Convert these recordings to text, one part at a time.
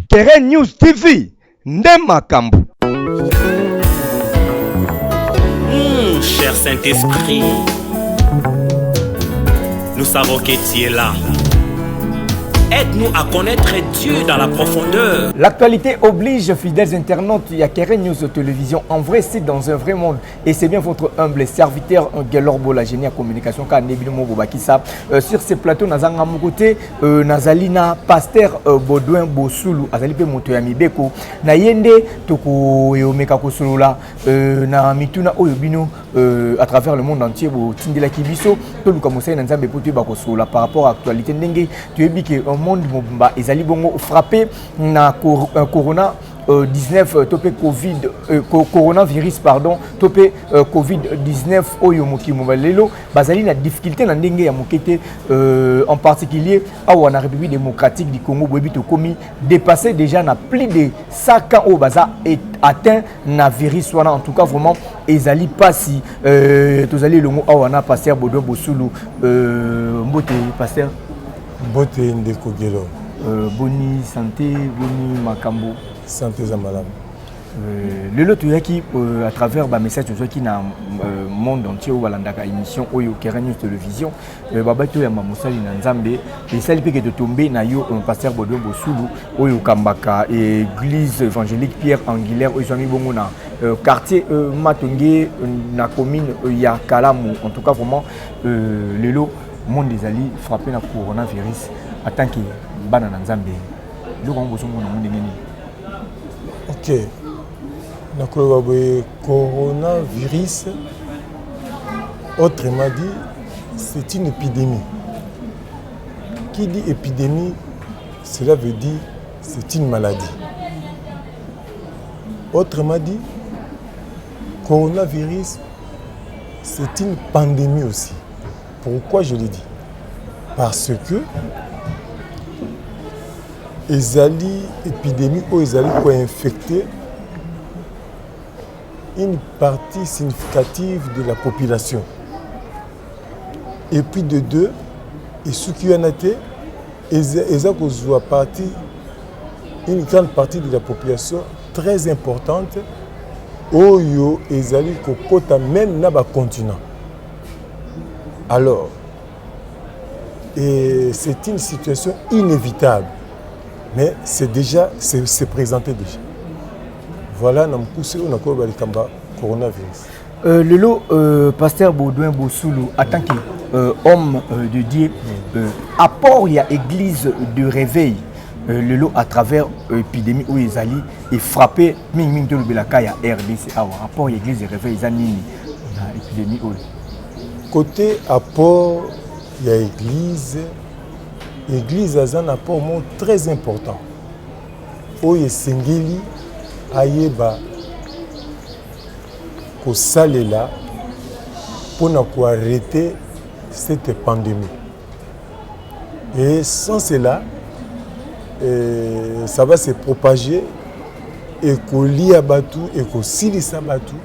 Keren News TV, Ndemakambu. Cher Saint-Esprit, nous savons que tu es là. Aide-nous à connaître Dieu dans la profondeur. L'actualité oblige, fidèles internautes, il y a Keren News Télévision, en vrai site dans un vrai monde. Et c'est bien votre humble serviteur, Gelorbo, la génie à communication, sur ce plateau, Nazanga Mokote, Nazalina, Pasteur Baudouin Bosoulou, Azalipe Motoyami Beko, Nayende, Toko Yomeka Kosolula, Na Mituna Oyobino, à travers le monde entier, Tindela Kibiso, Toluka Moussa Nanzambe Potu Bakosola, par rapport à l'actualité Ndenge, tu es biqué monde mobimba ezali bongo frappé na corona 19 topé coronavirus pardon topé covid 19 oyo mokimo balelo bazali na difficulté na ndenge ya mokete en particulier awa na République démocratique du Congo boyebi to komi dépassé déjà na plus de 100 cas au baza atteint na virus wana en tout cas vraiment ezali pasi tozali longo awa na Pasteur Baudouin Bosoulou mbote Pasteur Bote ndeko gelo. Boni santé, boni makambo. Santé za malamu. Le lot yaki à travers ba message qui na monde entier ou balandaka émission Oyo Keren News Télévision baba to ya mamosali na Nzambe et sali pe que tomber na yo Pasteur Baudouin Bosoulou Oyo Kambaka église évangélique Pierre Angulaire Oyo Zami bongo na quartier Matongé na commune ya Kalamu en tout cas vraiment le lot monde des alliés frappé na coronavirus en tant que bana na Nzambe le grand boson na monde ngeni. OK. Na coronavirus autrement dit c'est une épidémie. Qui dit épidémie cela veut dire c'est une maladie. Autrement dit coronavirus c'est une pandémie aussi. Pourquoi je le dis? Parce que les épidémies ou les infecter une partie significative de la population. Et puis de deux, et ce qui en a été, une grande partie de la population très importante, oyo ezali kokota même na ba continent. Alors, c'est une situation inévitable, mais c'est présenté déjà. Voilà, nous avons coronavirus. Le lot, Pasteur Baudouin Bosoulou, en tant qu'homme de Dieu, apport il y a église de réveil. Le lot à travers l'épidémie où ils allaient et frappé, Ming de l'Ubelaka, il y a RDC, rapport l'église de réveil, ils allaient l'épidémie. Côté apport, il y a l'église. L'église a un apport très important. Où il y a Sengeli, Ayeba, Kosalela, pour arrêter cette pandémie. Et sans cela, ça va se propager et qu'on lit à Batou et qu'on s'ilisse à Batou.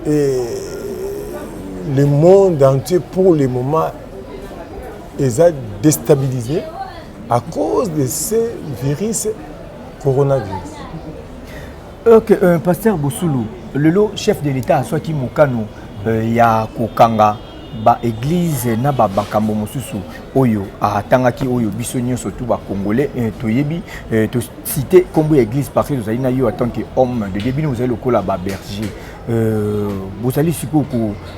Et le monde entier, pour le moment, est déstabilisé à cause de ce virus coronavirus. Ok, Pasteur Bosoulou, le chef de l'État, soit qui Moukano, ya Kokanga, ba église na ba bakambo mosusu oyo atangaki oyo bisonyo surtout ba congolais toyebi to citer comme église parce que vous avez na yo en tant que homme de début vous avez le col ba berger vous allez siko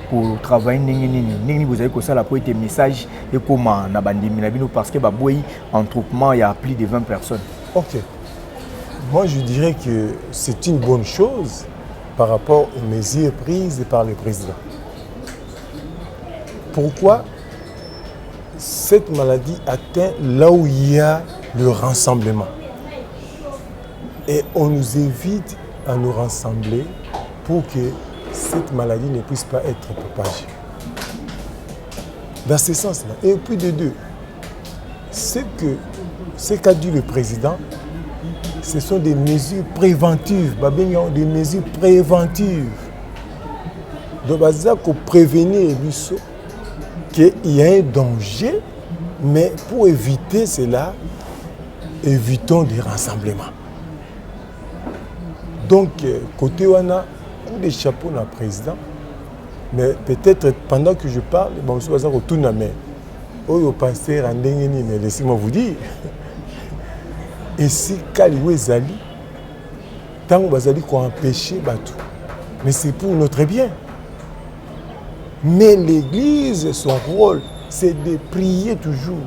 pour travailler nini vous avez que ça la pour être message et comment na bandimi na bino parce que ba boyi entroupement il y a plus de 20 personnes. OK. Moi je dirais que c'est une bonne chose par rapport aux mesures prises par le président. Pourquoi cette maladie atteint là où il y a le rassemblement. Et on nous évite à nous rassembler pour que cette maladie ne puisse pas être propagée. Dans ce sens-là. Et puis de deux, ce qu'a dit le président, ce sont des mesures préventives. Des mesures préventives. Donc, pour prévenir qu'il y a un danger, mais pour éviter cela, évitons des rassemblements. Donc, côté Wana, coup de chapeau dans le président, mais peut-être pendant que je parle, bon, je vais retourner à mais au pasteur Andengeni, mais laissez-moi vous dire, et si Kaliwe Zali, tant que Bazali qu'on empêche Batou, mais c'est pour notre bien. Mais l'Église, son rôle, c'est de prier toujours.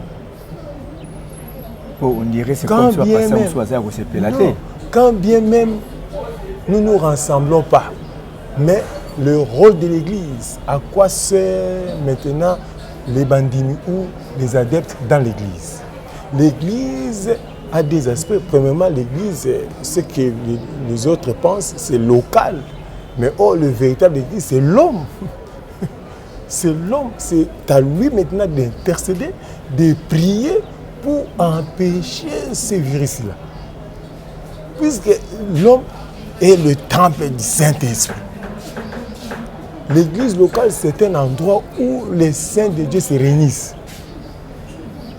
On dirait c'est comme ça, quand bien même nous ne nous rassemblons pas, mais le rôle de l'Église, à quoi sert maintenant les bandits ou les adeptes dans l'Église? L'Église a des aspects. Premièrement, l'Église, ce que les autres pensent, c'est local. Mais le véritable Église, c'est l'homme. C'est l'homme. C'est à lui maintenant d'intercéder, de prier pour empêcher ces virus-là. Puisque l'homme est le temple du Saint-Esprit. L'église locale, c'est un endroit où les saints de Dieu se réunissent.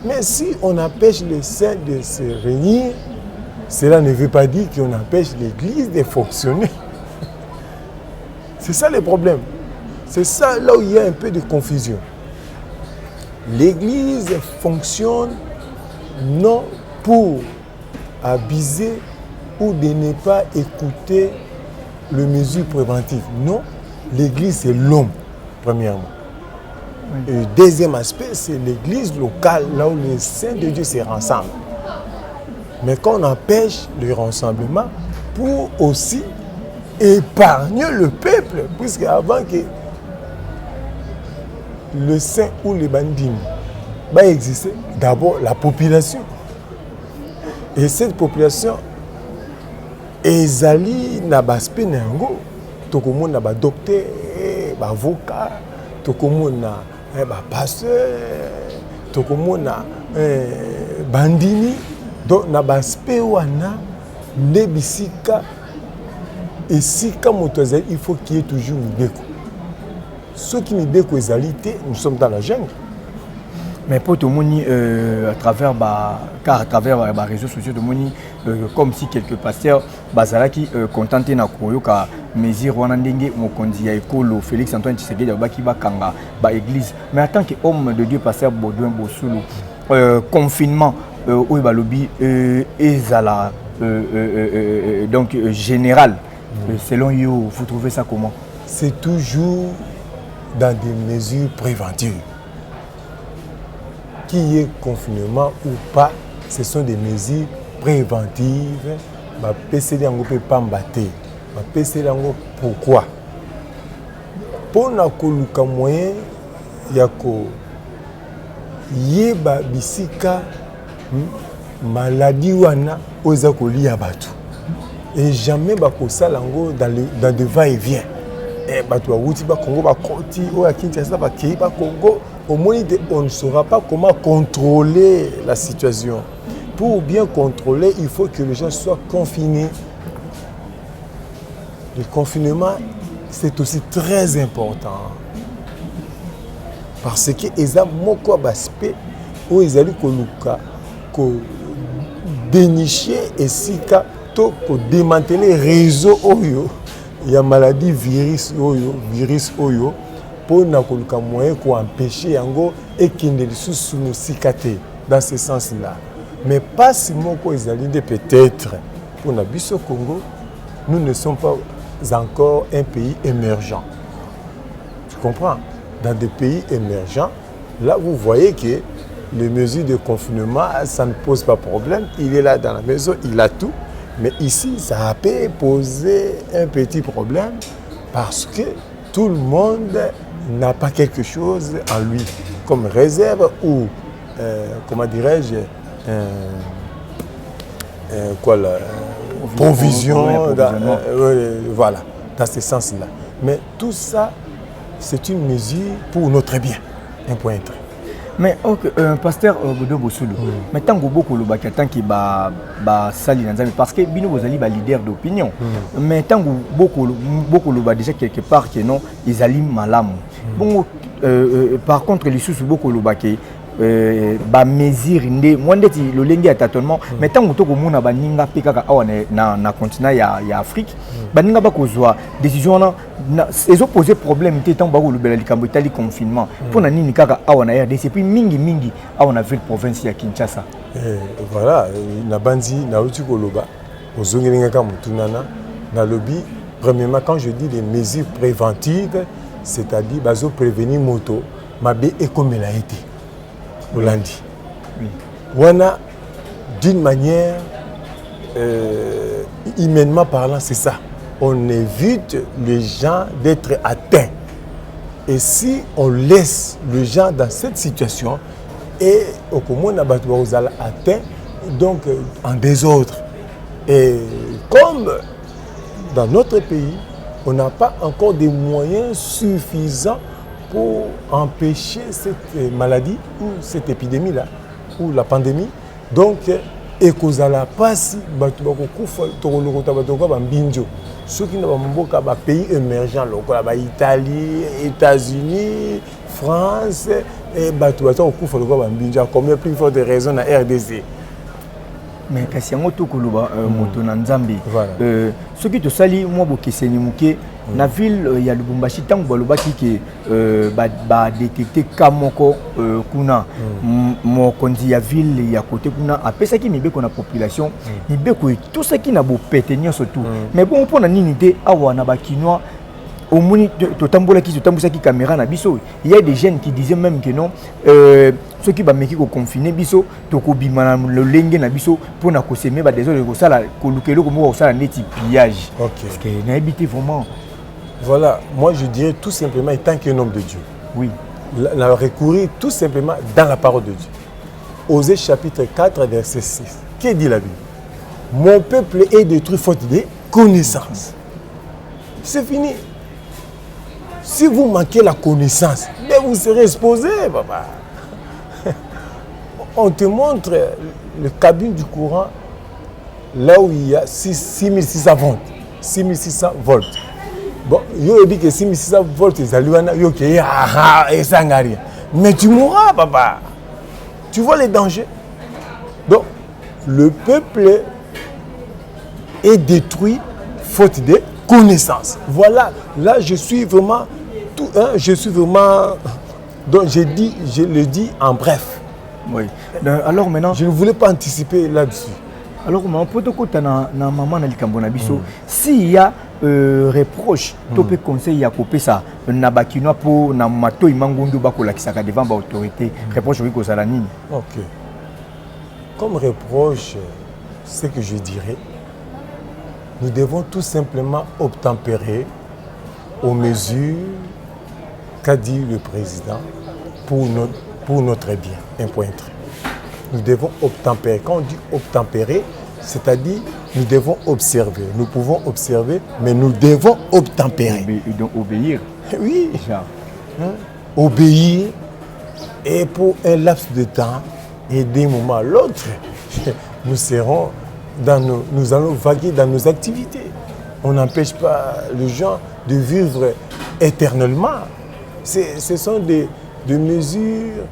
Mais si on empêche les saints de se réunir, cela ne veut pas dire qu'on empêche l'église de fonctionner. C'est ça le problème. C'est ça là où il y a un peu de confusion. L'église fonctionne non pour abuser ou de ne pas écouter les mesures préventives. Non, l'église c'est l'homme, premièrement. Oui. Et le deuxième aspect, c'est l'église locale, là où les saints de Dieu se rassemblent. Mais quand on empêche le rassemblement, pour aussi épargner le peuple, puisque avant que le saint ou les bandits va exister, d'abord la population. Et cette population, ezali na baspe nango, tokomona ba docteur, ba avocat, tokomona ba pasteur, tokomona bandini, donc na baspe wana nde bisika esika moto ezali, il faut qu'il y ait toujours mibeko. Ceux qui mibeko ezali te, nous sommes dans la jungle. Mais pour tout le monde, à travers les réseaux sociaux, comme si quelques pasteurs qui contentés na koyoka mesure wana ndenge mokonzi ya ekolo Félix Antoine Tshisekedi baki bakanga ba église. Mais en tant qu'homme de Dieu, pasteur Baudouin Bossulu, confinement au balobi ezala donc général. Selon vous, vous trouvez ça comment? C'est toujours dans des mesures préventives. Qu'il y ait confinement ou pas, ce sont des mesures préventives. Pourquoi? Pour nakoluka moyen yako yeba bisika maladie wana oza kolia batu. Et jamais bakosala ngo dans de va-et-vient. Et batu wauti ba Congo ba koti o ya Kinshasa ba kei ba Congo. Au moins, on ne saura pas comment contrôler la situation. Pour bien contrôler, il faut que les gens soient confinés. Le confinement, c'est aussi très important. Parce que les gens moko baspe ou ils allaient ko dénicher et si to ko démanteler réseau oyo. Il y a maladie virus oyo. Pour moyen pour empêcher yango et qu'il ne sous nos cicatrices dans ce sens-là. Mais pas si moko ezalide peut-être pour Nabiso Congo, nous ne sommes pas encore un pays émergent. Tu comprends? Dans des pays émergents, là vous voyez que les mesures de confinement, ça ne pose pas problème. Il est là dans la maison, il a tout. Mais ici, ça peut poser un petit problème parce que tout le monde n'a pas quelque chose en lui comme réserve ou comment dirais-je provision, voilà, dans ce sens-là. Mais tout ça, c'est une mesure pour notre bien, un point très. Mais pasteur Bodo Bosoulou, mais tant que beaucoup le bac tant qu'il ba sali parce que bino vous allez ba leader d'opinion. Mais tant que beaucoup le ba déjà quelque part que non ils allaient malam. Bon par contre les sous beaucoup le bac ba mesure ndé moi ndeti le lengi à tâtonnement mais tant que to ko mona ba ninga pekaka na continent ya Afrique ba ninga ba kozwa décision na ils ont posé problème tant ba ko le bela likambo itali confinement pour na nini kaka awa na RDC puis mingi awa na ville province ya Kinshasa voilà na bandi na uti ko loba ozongelinga ka mutunana na lobby premièrement quand je dis des mesures préventives c'est-à-dire bazo prévenir moto mabe ekomela été Hollandi. Oui. Wana, d'une manière humainement parlant, c'est ça. On évite les gens d'être atteints. Et si on laisse les gens dans cette situation, et au commun, on a atteint, donc en désordre. Et comme dans notre pays, on n'a pas encore des moyens suffisants pour empêcher cette maladie ou cette épidémie-là, ou la pandémie. Donc, et cause à la passe, ceux qui n'ont pas pays émergents, Italie, États-Unis, France, et combien plus forte raison à RDC. Mais kasi yango to koloba moto na Nzambe ce qui te sali moi bokeseni muke na ville ya Lubumbashi tango balobaki ke ba détecter kamoko kuna mokonzi ya ville ya côté kuna apesaki mibeko na population mibeko tout ce qui na bo pétenir surtout mais bon pona nini te awa na ba kinois au moni totambola ki totambusa ki caméra na biso il y a des jeunes qui disaient même que non ceux qui ba meki ko confiner biso to ko bimana le lenge na biso pona ko semer ba désolé ko sala ko lukelo ko mo sala neti pillage parce que na habité vraiment voilà moi je dirais tout simplement étant qu'un homme de Dieu oui la recourir tout simplement dans la parole de Dieu Osée chapitre 4 verset 6 que dit la Bible mon peuple est détruit faute de connaissance c'est fini. Si vous manquez la connaissance, mais vous serez exposé, papa. On te montre le cabine du courant, là où il y a 6600 volts. 6600 volts. Bon, il dit que 6600 volts, mais tu mourras, papa. Tu vois les dangers. Donc, le peuple est détruit faute de connaissance. Voilà, là je suis vraiment donc je le dis en bref. Oui. Alors maintenant je ne voulais pas anticiper là-dessus. Alors on peut te côté na maman na likambo na biso s'il y a reproche to peut conseil ya kopé ça na bakino po na mato imangundu bakola kisaka devant ba autorité reproche ko sala nini. OK. Comme reproche ce que je dirais nous devons tout simplement obtempérer aux mesures qu'a dit le président pour notre bien. Un point très. Nous devons obtempérer. Quand on dit obtempérer, c'est-à-dire nous devons observer. Nous pouvons observer, mais nous devons obtempérer. Donc obéir. Oui. Obéir et pour un laps de temps et d'un moment à l'autre, nous allons vaguer dans nos activités. On n'empêche pas les gens de vivre éternellement. Ce sont des mesures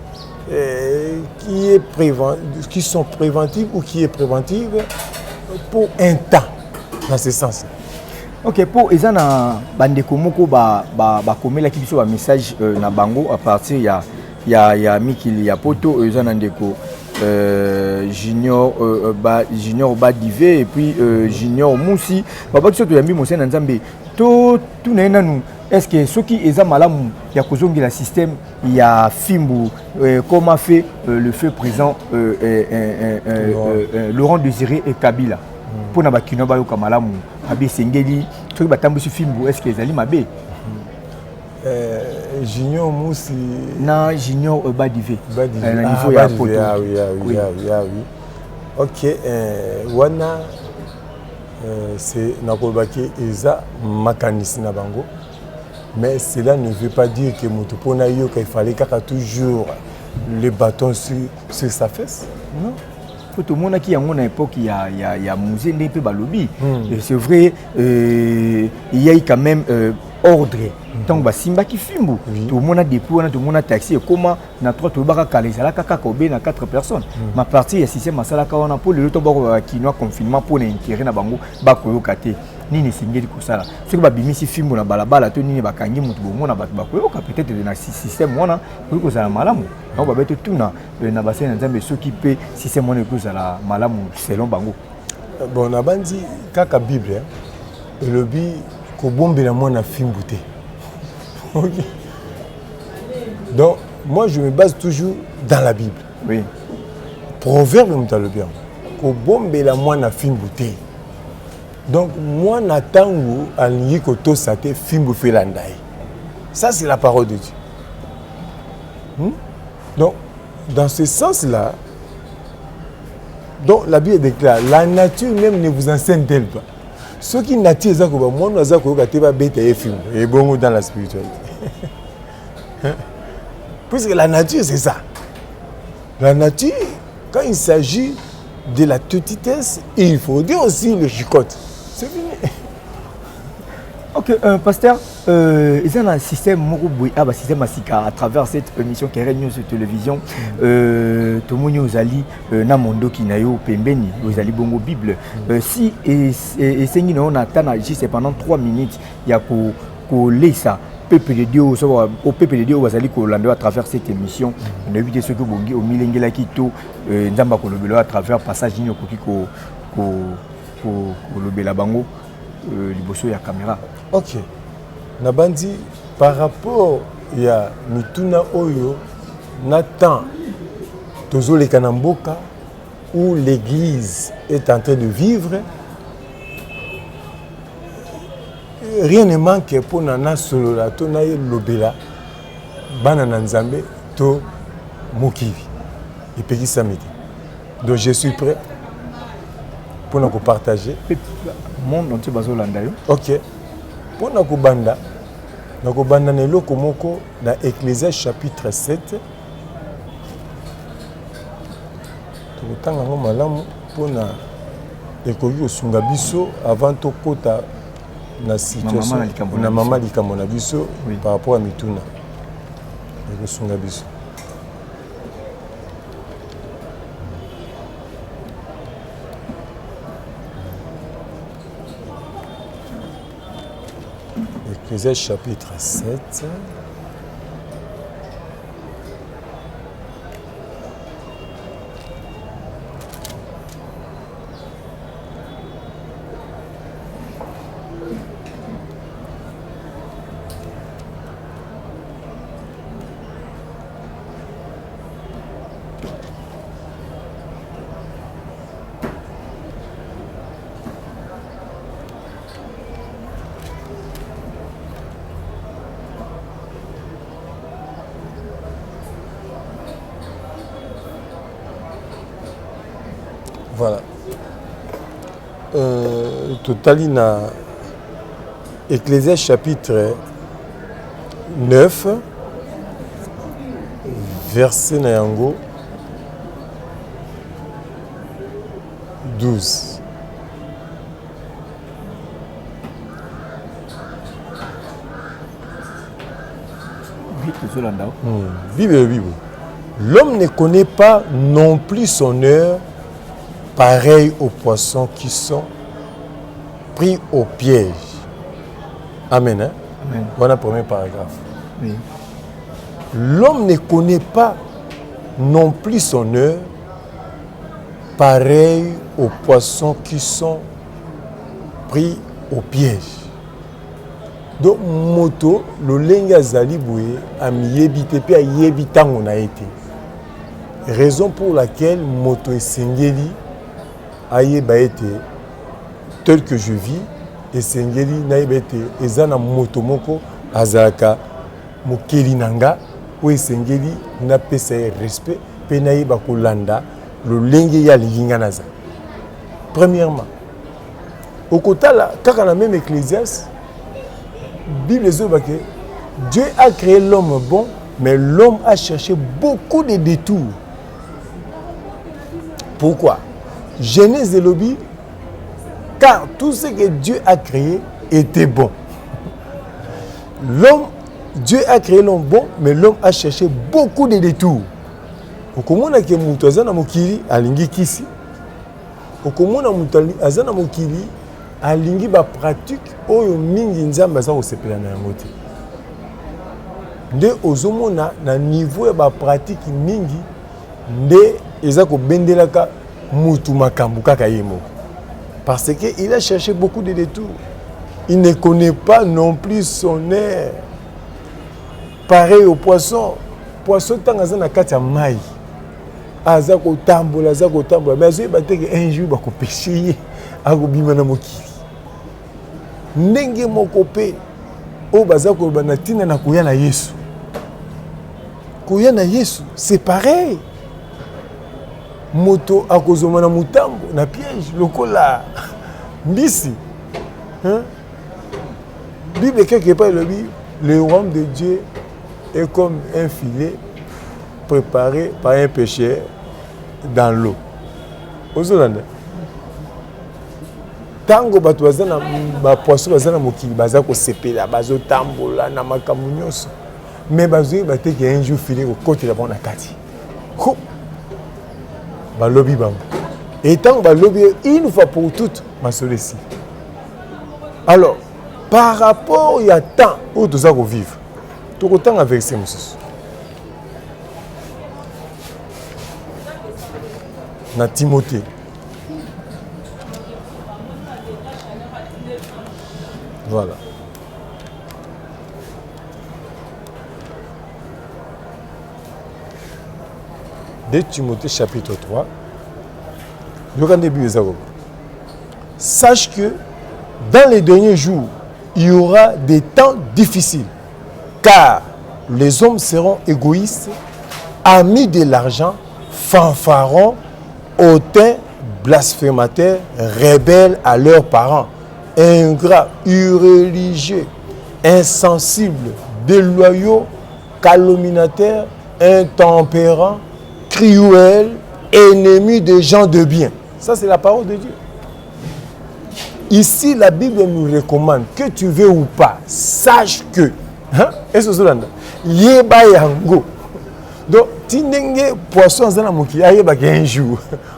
qui sont préventives ou qui est préventive pour un temps, dans ce sens. Ok, pour les gens bandeko moko ba komela ki biso ba message na bango à partir ya mikili ya poto les gens ndeko Junior Badivé et puis Junior Moussi baba kiso to yambi mose na Nzambe to tunaina nous est-ce que ceux qui eza malamu ya kozongi la système ya fimbu comme a fait le feu présent Laurent Désiré et Kabila pour na bakino ba yo kamalamu abi sengeli to batambusi fimbu est-ce que ezali mabe Junior Moussi na Junior Badivé na niveau ya poto oui. OK wana c'est nakolobaki eza makanisi na bango. Mais cela ne veut pas dire que Motopona il fallait qu'il y ait toujours le bâton sur sa fesse. Non. Tout le monde qui a une époque, il y a musée n'est pas balobi. C'est vrai, il y a quand même ordre. Donc bah simba qui filme. Tout le monde a des points, tout le monde a taxi. Comment na trois tout bas calé, ça là kaka kobe na 4 personnes. Ma partie il y a système masala kawana pour le temps qui nous confinement pour l'intérêt na bango ba koyo kate. Nini singeli kusala. Ce que ba bimisi filme na balabala to nini ba kangi mutu bo mona ba koyo ka peut-être na système wana pour que ça malamu. On va mettre tout na bassin nzambe ceux qui peut système wana que ça la malamu selon bango. Bon na bandi kaka Bible le bi ko bombela mona fimbute. OK. Donc moi je me base toujours dans la Bible. Oui. Proverbe m'ta le bien. Ko bombela mona fimbute. Donc moi natango alingi ko to sate fimbu felandai. Ça c'est la parole de Dieu. Donc dans ce sens-là, donc la Bible déclare la nature même ne vous enseigne-t-elle pas. Ceux qui nature ça ko ba moi na za ko ka te ba beta e film et bon dans la spiritualité. Puisque la nature c'est ça. La nature quand il s'agit de la petitesse, il faut dire aussi le chicote. C'est fini. Ok, pasteur, il y a un système système à travers cette émission qui est News Télévision. Tout le monde est allé dans le monde qui n'a eu pembeni, vous allez bongo Bible. Si et c'est on attend juste pendant 3 minutes, il y a pour laisser peuple de Dieu au peuple de Dieu vous allez à travers cette émission. On a évité ce que bongi au milengela kito nzamba ko lobelo à travers passage ni ko lobela bango liboso ya caméra. Ok. Nabandi par rapport ya mituna oyo Nathan tozole kanamboka où l'église est en train de vivre. Rien ne manque pour nana solo la to na lobela bana na nzambe to mokivi et petit samedi. Donc je suis prêt pour nous partager. Monde entier bazolanda yo. OK. Pour nous banda na eloko moko na Ecclésiaste chapitre 7. Tokotanga ngo malamu pona ekoki kosunga biso avant tokota na situation na mama likambo na biso par rapport à mituna. Ekosunga biso. Ecclésiaste chapitre 7. Voilà. Totalina Ecclésiaste chapitre 9, verset Nayango 12. Bible. L'homme ne connaît pas non plus son heure, pareil aux poissons qui sont pris au piège. Amen. Hein? Amen. Voilà le premier paragraphe. Oui. L'homme ne connaît pas non plus son heure, pareil aux poissons qui sont pris au piège. Donc, moto, le lenga zaliboué, a miébité, puis a yébité on a été. Raison pour laquelle moto et sengeli aye baete tel que je vis et sengeli na baete ezana moto moko azaka mokeli nanga ou sengeli na pesa respect pe na ba kolanda le lenge ya linga naza. Premièrement, Au côté là, quand on a même Ecclésiaste, Bible dit que Dieu a créé l'homme bon, mais l'homme a cherché beaucoup de détours. Pourquoi? Genèse de l'Obi, car tout ce que Dieu a créé était bon. Dieu a créé l'homme bon, mais l'homme a cherché beaucoup de détours. Okomona ke mutu azana mokili alingi kisi. Okomona mutu azana mokili alingi ba pratique oyo mingi nzambe aza kosepela na yango te. Nde ozomona na niveau ya ba pratique mingi nde eza kobendelaka mutu makambu kaka ye moko. Parce que il a cherché beaucoup de détours. Il ne connaît pas non plus son air. Pareil au poisson. Poisson tant azana kati ya mai. Aza kotambola, mais azo bateke un jour bako pêcher akobima na mokili. Ndenge moko pe o baza ko bana tina na koya na Yesu. Koya na Yesu, c'est pareil. Moto akozoma na mutambo na piège lokola mbisi. Hein? Bible quelque part le royaume de Dieu est comme un filet préparé par un pêcheur dans l'eau. Ozolanda. Tango bato bazana ba poisson bazana mokili baza ko sepela bazo tambola na makambo nyonso. Mais bazo bateke un jour filet ko côté la bonne kati. Ko ba lobby bam. Et tant ba lobby une fois pour toutes ma solesi. Alors par rapport il y a temps où tout ça ko vivre. Tout autant avec ces moussous. Na Timothée. Voilà. De Timothée chapitre 3. Sache que dans les derniers jours, il y aura des temps difficiles, car les hommes seront égoïstes, amis de l'argent, fanfarons, hautains, blasphémateurs, rebelles à leurs parents, ingrats, irréligieux, insensibles, déloyaux, calomniateurs, intempérants, cruels, ennemis des gens de bien. Ça, c'est la parole de Dieu. Ici, la Bible nous recommande, que tu veux ou pas, sache que, est-ce que c'est yeba yango. Donc, tinenge poisson zana mokili ayeba un jour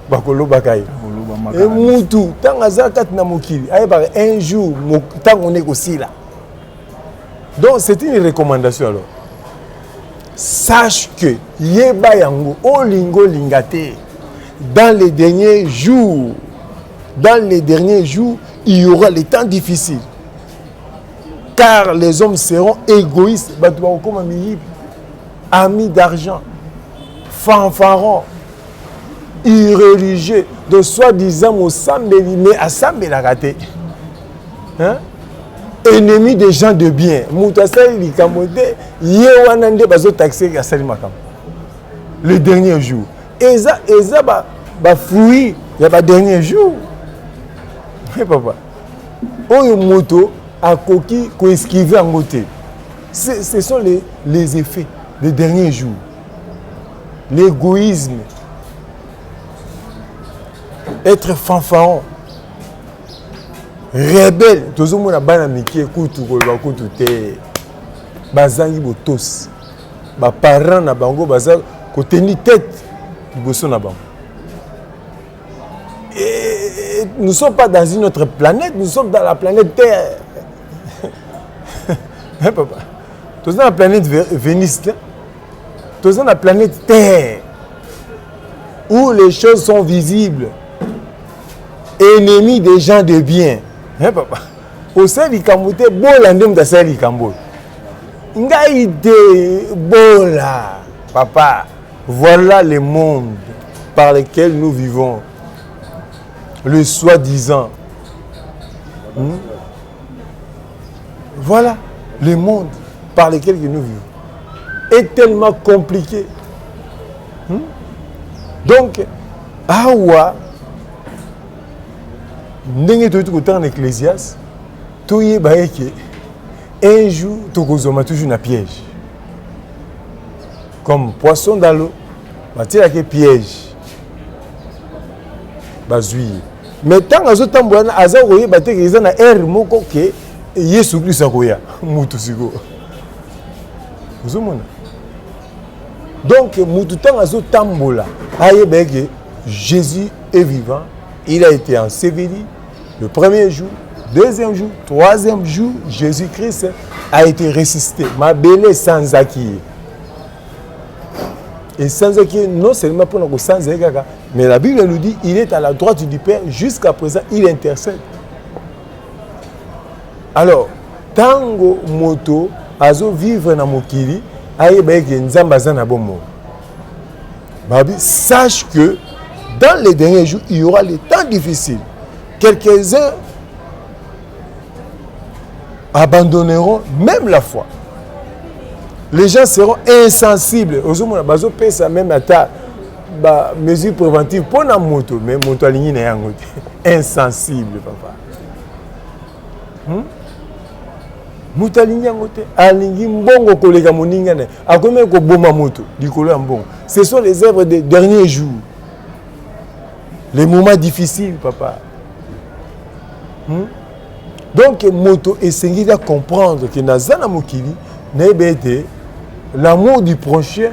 bakolo bakai. Et mutu tanga zakat na mokili ayeba un jour tango on est aussi là. Donc, c'est une recommandation alors. Sache que yeba yango olingo lingate dans les derniers jours. Dans les derniers jours, il y aura les temps difficiles. Car les hommes seront égoïstes, amis d'argent, fanfarons, irréligieux, de soi-disant mais assemblés la raté. Ennemis des gens de bien. Le dernier jour. Et ça, fruit, il y a pas dernier jour. Papa, oyo moto a koki ko esquiver en côté. Ce sont les effets des derniers jours. L'égoïsme, être fanfaron, rebelle. Tous les gens bana miki kutu ko ba kutu te. Bazangi botos. Ba parents na bango baza ko tenir tête liboso na bango. Et nous ne sommes pas dans une autre planète, nous sommes dans la planète Terre. Hein, papa? Nous sommes dans la planète Vénus, nous sommes dans la planète Terre, où les choses sont visibles. Ennemis des gens de bien. Hein, papa? Au sein du Kambote, Bolandem da sein du Kambote. Ngaïde, Bola, papa. Voilà le monde par lequel nous vivons. Le soi-disant. Voilà le monde par lequel nous vivons. Est tellement compliqué. Donc, awa ndenge toyei kotanga na Ecclésiaste toyeba eke un jour tokozoma toujours na piège comme poisson dans l'eau batielaki piège bazwi mais ntango azotambola na aza koyeba te eza na ere moko ke Yesu Kristo akoya mutu sikoyo ozomona donc mutu ntango azotambola ayeba eke Jésus est vivant, il a été enseveli le premier jour, deuxième jour, troisième jour, Jésus-Christ a été ressuscité. Ma belle sans acquis. Et sans acquis, non seulement pour nous sans acquis, mais la Bible nous dit il est à la droite du Père, jusqu'à présent il intercède. Alors, tango moto azo vivre na mokili, ayeba eke nzamba za na bomo. Babi, sache que dans les derniers jours, il y aura les temps difficiles. Quelques-uns abandonneront même la foi. Les gens seront insensibles. Aux pesa même à mesure préventive pour la moto, mais moto aligné na yango insensible papa. Moto aligné yango te alingi mbongo koleka moninga na akomi ko boma moto likolo ya mbongo. Ce sont les œuvres des derniers jours. Les moments difficiles, papa. Donc, moto esengi à comprendre que Nazana Mokili, l'amour du prochain,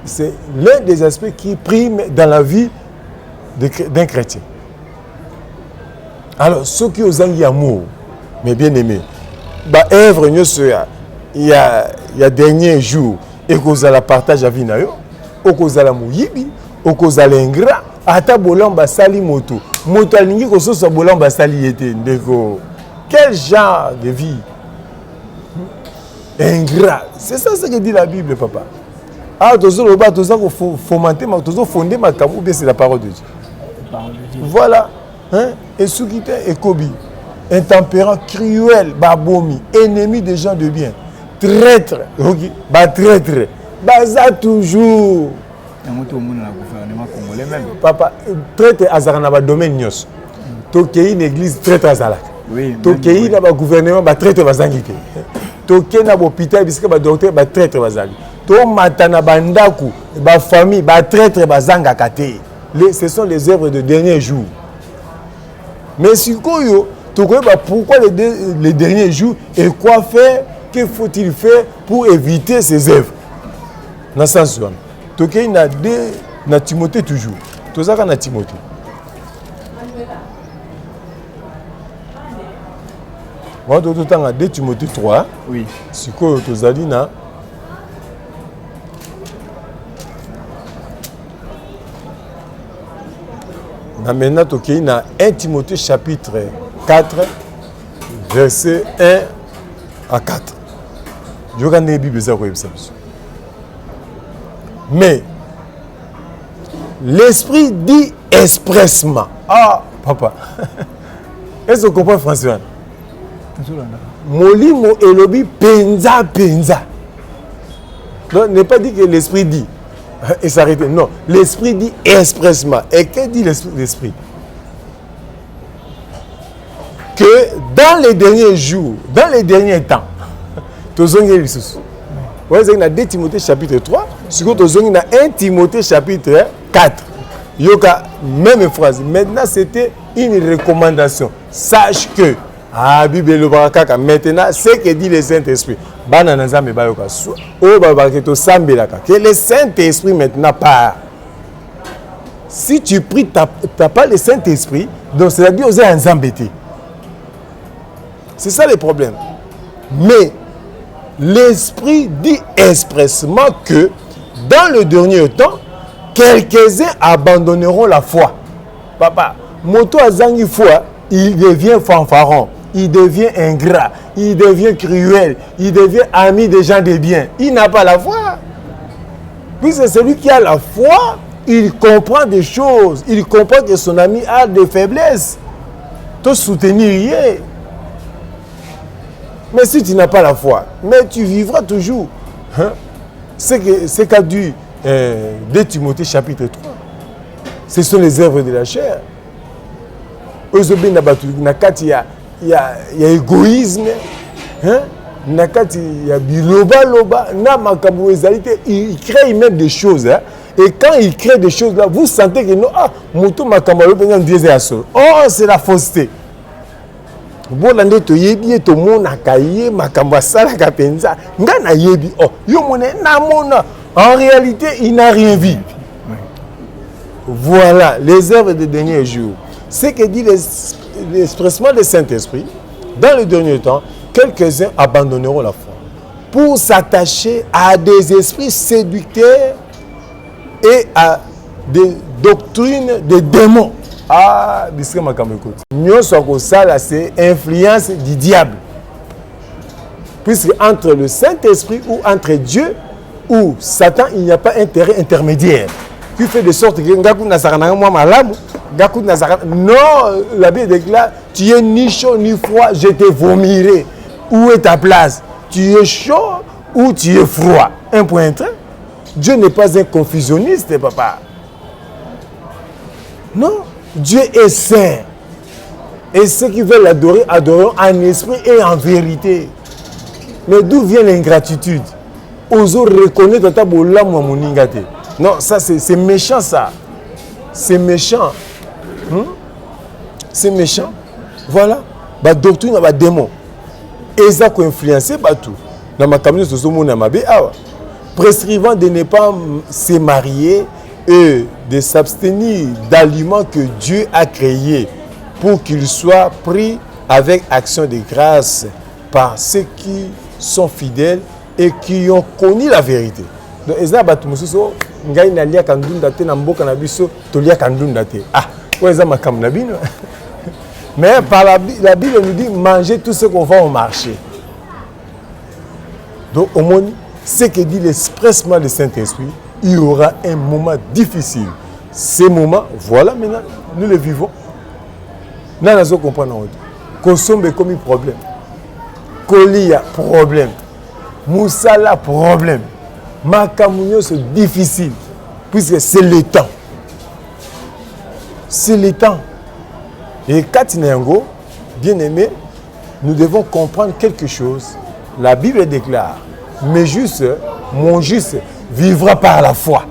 c'est l'un des aspects qui prime dans la vie d'un chrétien. Alors, ceux qui ont un amour, mes bien-aimés, œuvre, il y a dernier jour, et qu'on a la partage à vie, ou qu'on a la mouyibi, ou qu'on a l'ingrat. Ata bolamba sali moto alingi kososa bolamba sali ete ndeko. Quel genre de vie ingrat. C'est ça ce que dit la Bible, papa. Ah, tozo loba tozo ko fomenter ma tozo fonder ma kabu, bien c'est la parole de Dieu. Voilà, hein, et soukite et kobi, intempérant, cruel, babomi, ennemi des gens de bien, traître, OK, traître, baza toujours. Papa, traite azarana ba domaine nyos. Tokei une église traite azalaka. Oui. Tokei na ba gouvernement ba traite bazangike. Tokei na hôpital bisika ba docteur ba traite bazali. To matana bandaku ba famille ba traite bazanga kate. Ce sont les œuvres de derniers jours. Mais sikoyo tokoyeba pourquoi les derniers jours et quoi faire, que faut-il faire pour éviter ces œuvres. Dans ce sens Tokei na Timothée toujours. Tozaka na Timothée. Moi, d'autant à 2 Timothée 3. Oui. C'est quoi tozali na maintenant Tokei na 1 Timothée chapitre 4 verset 1 à 4. Je regarde la Bible ça. Mais l'esprit dit expressement. Ah, papa. Est-ce que vous comprenez français? Molimo elobi penza. Donc, n'est pas dit que l'esprit dit. Et s'arrêter. Non, l'esprit dit expressement. Et que dit l'esprit? Que dans les derniers jours, dans les derniers temps, tous les ressources. Vous voyez, dans 2 Timothée chapitre 3, ce que vous dans 1 Timothée chapitre 4. Il y a même phrase. Maintenant, c'était une recommandation. Sache que, maintenant, ce que dit le Saint-Esprit, que le Saint-Esprit maintenant part. Si tu pries, tu n'as pas le Saint-Esprit, donc c'est-à-dire que tu es embêté. C'est ça le problème. Mais l'Esprit dit expressement que dans le dernier temps, quelques-uns abandonneront la foi. Papa, moto azangi foi, il devient fanfaron, il devient ingrat, il devient cruel, il devient ami des gens de bien. Il n'a pas la foi. Puisque celui qui a la foi, il comprend des choses, il comprend que son ami a des faiblesses. Te soutenir. Mais si tu n'as pas la foi, mais tu vivras toujours. Hein? C'est qu'a dit 2 Timothée chapitre 3. Ce sont les œuvres de la chair. ozobe na batu na kati ya égoïsme, hein? Na kati ya biloba loba na makambo ezalité, il crée même des choses, hein? Et quand il crée des choses là, vous sentez que non, ah, moto makambo lo penza ndieze ya solo. Oh, c'est la fausseté. Bola nde to yebi to mona kaye makambo sala ka penza. Nga na yebi, oh, yo mona na mona. En réalité, il n'a rien vu. Voilà les œuvres des derniers jours. Ce que dit l'expression du Saint-Esprit, dans le dernier temps, quelques-uns abandonneront la foi pour s'attacher à des esprits séducteurs et à des doctrines de démons. Ah, bisque ma écoute. Nous sommes ça, c'est influence du diable. Puisque entre le Saint-Esprit ou entre Dieu ou Satan, il n'y a pas intérêt intermédiaire. Qui fait de sorte que non, la Bible déclare, tu es ni chaud ni froid, je te vomirai. Où est ta place? Tu es chaud ou tu es froid? Un point. Dieu n'est pas un confusionniste, papa. Non, Dieu est saint. Et ceux qui veulent l'adorer, adoreront en esprit et en vérité. Mais d'où vient l'ingratitude? Oso reconnaître ta bola mo moningate. Non, ça c'est méchant ça. C'est méchant. C'est méchant. Voilà. Ba doctrine ba démon. Et ça ko influencer ba tout. Dans ma cabinet soso mona mabe awa. Prescrivant de ne pas se marier et de s'abstenir d'aliments que Dieu a créés pour qu'ils soient pris avec action de grâce par ceux qui sont fidèles et qui ont connu la vérité. Donc, mais par la Bible nous dit manger tout ce qu'on vend au marché. Donc, au moins, ce que dit l'expressement du Saint-Esprit, il y aura un moment difficile. Ces moments, voilà maintenant, nous le vivons. Nous ne comprenons pas. Consommer comme un problème. Kolia, problème. Moussala, problème. Makamounio, c'est difficile. Puisque c'est le temps. C'est le temps. Et Katinengo, bien aimé, nous devons comprendre quelque chose. La Bible déclare, mais juste, mon juste vivra par la foi.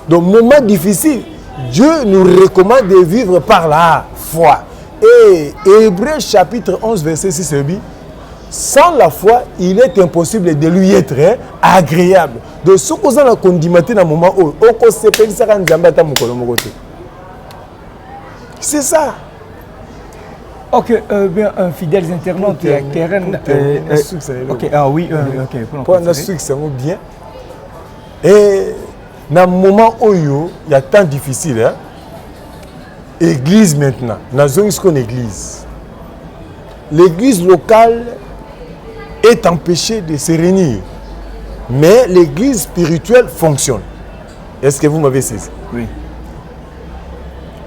Donc, moment difficile, Dieu nous recommande de vivre par la foi. Et Hébreux chapitre 11, verset 6 dit, sans la foi, il est impossible de lui être agréable. Donc, ce qu'on a condimité dans le moment où on s'est fait ça, c'est ça. Ok, bien, fidèles internautes, Keren. Ok, ah oui, ok. Pour un succès, bien. Et dans le moment où il y a tant difficile, hein, église maintenant, dans une église. L'église locale est empêchée de se réunir, mais l'église spirituelle fonctionne. Est-ce que vous m'avez saisi? Oui.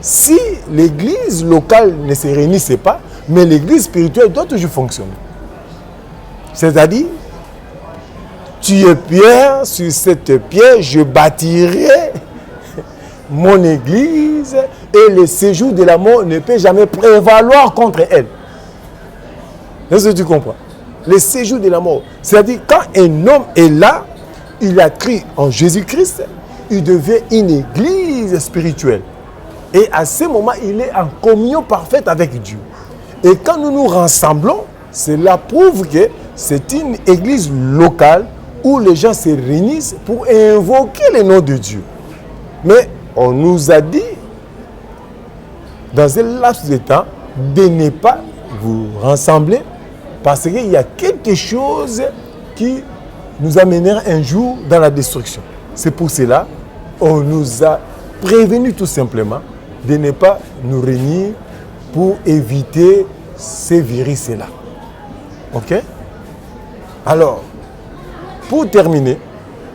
Si l'église locale ne se réunissait pas, mais l'église spirituelle doit toujours fonctionner. C'est-à-dire, tu es pierre, sur cette pierre, je bâtirai mon église et le séjour de la mort ne peut jamais prévaloir contre elle. Est-ce que tu comprends? Le séjour de la mort. C'est-à-dire, quand un homme est là, il a cru en Jésus-Christ, il devient une église spirituelle. Et à ce moment, il est en communion parfaite avec Dieu. Et quand nous nous rassemblons, cela prouve que c'est une église locale où les gens se réunissent pour invoquer le nom de Dieu. Mais on nous a dit, dans un laps de temps, de ne pas vous rassembler parce qu'il y a quelque chose qui nous amènera un jour dans la destruction. C'est pour cela qu'on nous a prévenu tout simplement de ne pas nous réunir pour éviter ces virus-là. Ok? Alors, pour terminer,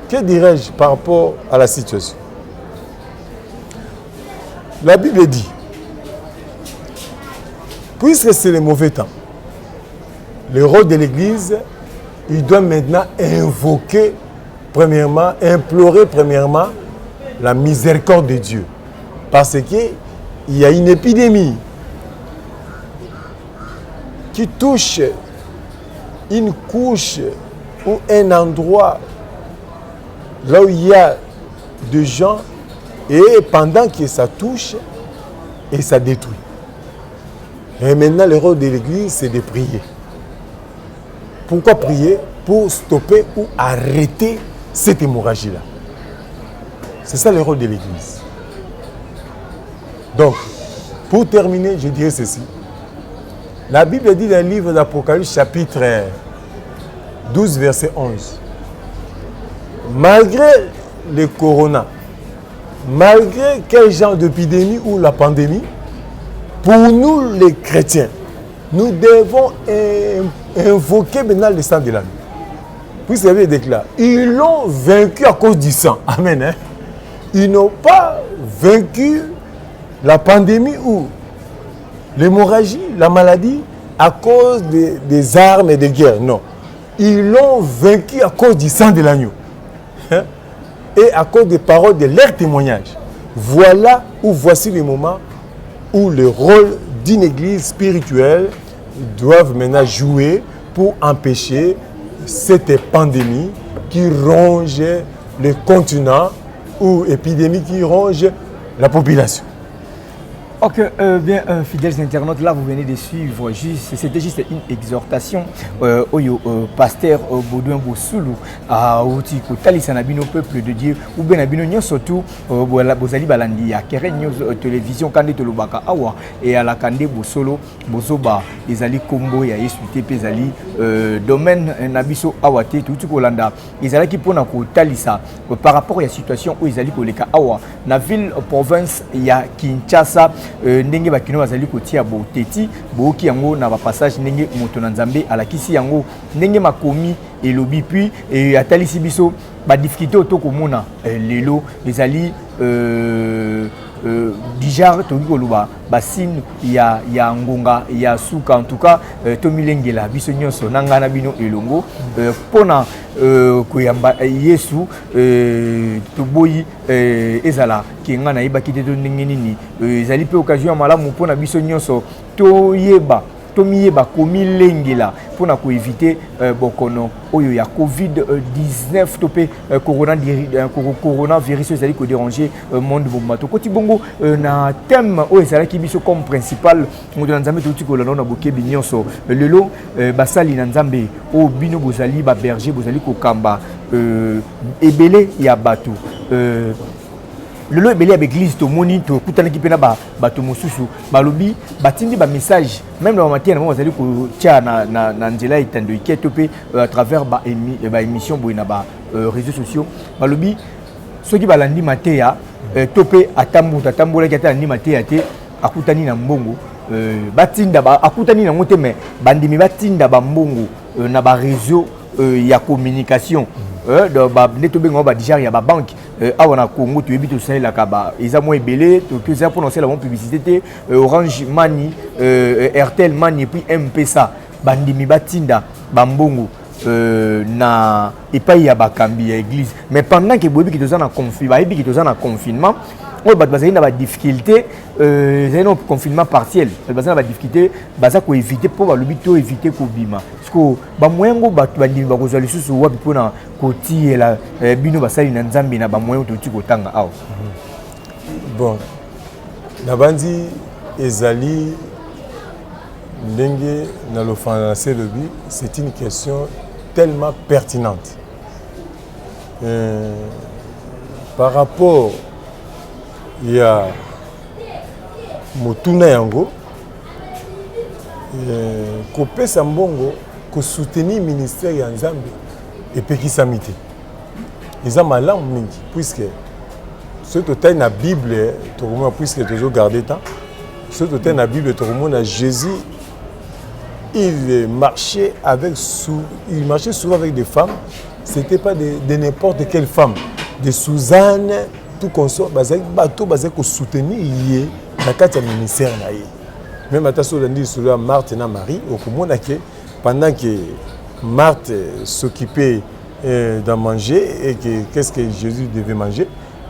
que dirais-je par rapport à la situation? La Bible dit, puisque c'est le mauvais temps, le rôle de l'Église, il doit maintenant invoquer, premièrement, implorer premièrement la miséricorde de Dieu. Parce qu'il il y a une épidémie qui touche une couche ou un endroit là où il y a des gens, et pendant que ça touche et ça détruit. Et maintenant, le rôle de l'Église, c'est de prier. Pourquoi prier? Pour stopper ou arrêter cette hémorragie-là. C'est ça le rôle de l'Église. Donc, pour terminer, je dirais ceci. La Bible dit dans le livre d'Apocalypse, chapitre 12, verset 11. Malgré le corona, malgré quel genre d'épidémie ou la pandémie, pour nous les chrétiens, nous devons invoquer maintenant le sang de l'agneau. Puis vous avez déclaré, ils l'ont vaincu à cause du sang. Amen. Hein? Ils n'ont pas vaincu la pandémie ou l'hémorragie, la maladie, à cause des armes et des guerres. Non. Ils l'ont vaincu à cause du sang de l'agneau. Hein? Et à cause des paroles de leur témoignage. Voilà ou voici le moment où le rôle d'une église spirituelle doivent maintenant jouer pour empêcher cette pandémie qui ronge le continent ou épidémie qui ronge la population. Ok, bien, fidèles internautes, là vous venez de suivre, c'était juste une exhortation au pasteur Baudouin Boussoulou à Outiko Talisanabino, peuple de Dieu, ou bien Abino, surtout Bozali Balandi, à Keren News Télévision, Kande Tolobaka Awa, et à la Kande Bosolo, Bozoba, Ezali Combo, et à Eswite Pezali, domaine Nabiso Awate, tout Landa, Ezali qui pona ko Talisa, par rapport à la situation où Ezali Koleka Awa, na ville province, il y a Kinshasa. Ndenge bakino bazali kotia boteti boki yango na ba passage ndenge moto na nzambe alakisi yango ndenge makomi elobi puis atalisi biso ba difficulté otokomona lelo ezali dijar toki koluba basine ya ngonga ya suka en tout cas tomilengela biso nyonso nanga na bino elongo pona koyamba Yesu toboyi ezala kenga na yeba kite to ndenge nini ezali pe occasion malamu pona biso nyonso toyeba tomiyeba komilengela pona ko éviter bokono oyo ya Covid-19 topé coronavirus ezali ko déranger monde bombato koti bongo na thème oyo ezali ki biso comme principal moto na nzambe toti ko lana na bokebi nyonso lelo basali na nzambe o bino bozali ba berger bozali ko kamba ebele ya bato lelo ebele ya l'église to moni to kutana ki pena bato mosusu balobi batindi ba message même na matin na bazali ko tia na nzela itando iketo pe à travers ba émission boina ba réseaux sociaux balobi soki balandi mateya topé atambola ki atandi mateya te akutani na mbongo batinda akutani na ngote mais bandimi batinda ba mbongo na ba réseau ya communication neto bengo ba déjà ya ba banque awa na Congo tu ebito salela ka ba eza mo ebele to que ça pour lancer la bonne publicité Orange Money Airtel Money puis M-Pesa bandimi batinda bambongo na epai ya bakambi ya église mais pendant que bobi ki tozana confinement ebi ki tozana confinement on va baser na ba difficulté c'est un confinement partiel baser na ba difficulté baza ko éviter pour ba lobito éviter ko bima parce que ba moyengo ba bandimi ba kozali susu wapi pona koti la bino basali na nzambe na ba moyen to tiko tanga aw bon na bandi ezali ndenge na lo français le but c'est une question tellement pertinente par rapport il y a motuna yango kopesa mbongo ko soutenir ministère ya nzambe epekisami te eza malamu mingi puisque ce total na Bible tokomona puisque toujours garder temps ce total na Bible tokomona Jésus il marchait souvent avec des femmes. C'était pas de n'importe quelle femme, de Suzanne, tout consort, bazaki bateau bazaki ko soutenir yé na kati ya ministère na yé. Même attention on dit sur Marthe et Marie, au komona que pendant que Marthe s'occupait d'en manger et que qu'est-ce que Jésus devait manger,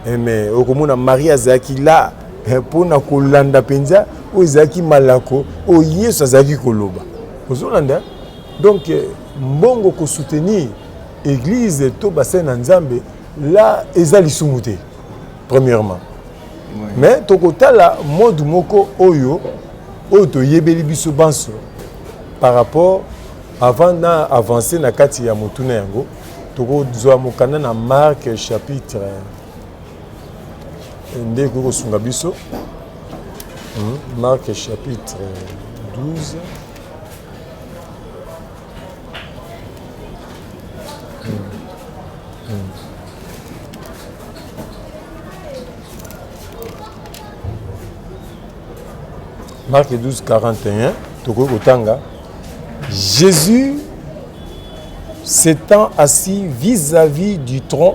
mais au komona Marie azaki là pour na kolanda penza o ezaki malako o Yesu azaki koloba. Ozolanda. Donc mbongo ko soutenir église to bassin na Nzambe là ezali sumuté premièrement. Oui. Mais tokotala mode moko oyo to yebeli biso banso par rapport avant d'avancer na kati ya motuna yango toko zwa mokanda na Marc chapitre ndeko ko sunga biso Marc chapitre 12 Marc 12, 41, Jésus s'étant assis vis-à-vis du tronc,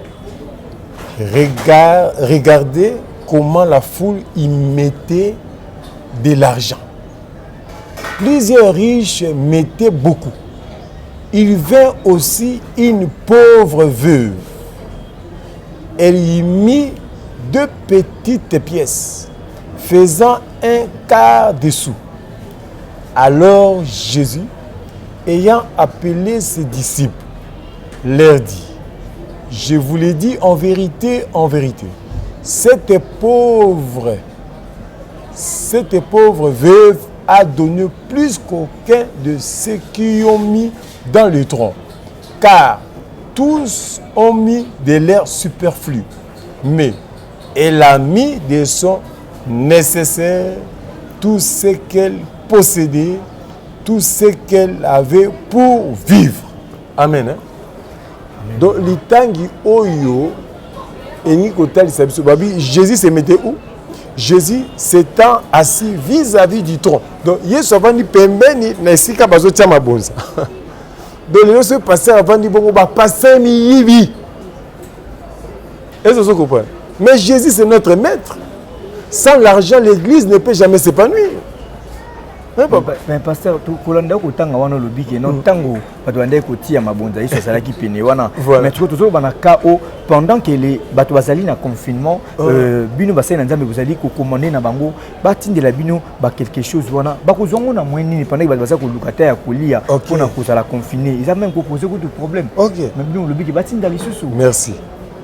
regardez comment la foule y mettait de l'argent. Plusieurs riches mettaient beaucoup. Il vint aussi une pauvre veuve. Elle y mit 2 petites pièces, faisant un quart de sou. Alors Jésus, ayant appelé ses disciples, leur dit, je vous l'ai dit en vérité, cette pauvre veuve a donné plus qu'aucun de ceux qui ont mis dans le tronc, car tous ont mis de l'air superflu, mais elle a mis de son nécessaire tout ce qu'elle possédait, tout ce qu'elle avait pour vivre. Amen. Hein? Amen. Donc, l'itangi oyo, Jésus se mettait où? Jésus s'étant assis vis-à-vis du tronc. Donc, Yesu avant de pembeni na sika bazo tia mabonza. Donc, le se passer avant de bon ba passer mi yibi. Est-ce que vous comprenez? Mais Jésus c'est notre maître. Sans l'argent, l'église ne peut jamais s'épanouir. Mais pasteur, kolanda ko tanga wana lobi ke non tango bato bande ko tia mabonza iso sala ki pene wana. Mais tu vois bana ka o pendant que les bato bazali na confinement bino basai na Nzambe bozali ko commander na bango batindela bino ba quelque chose wana ba ko zongo na mweni pendant que bato bazali ko lukata ya kolia pona ko sala confiné ils a même posé beaucoup de problèmes. Mais bino lobi ke batinda lisusu. Merci.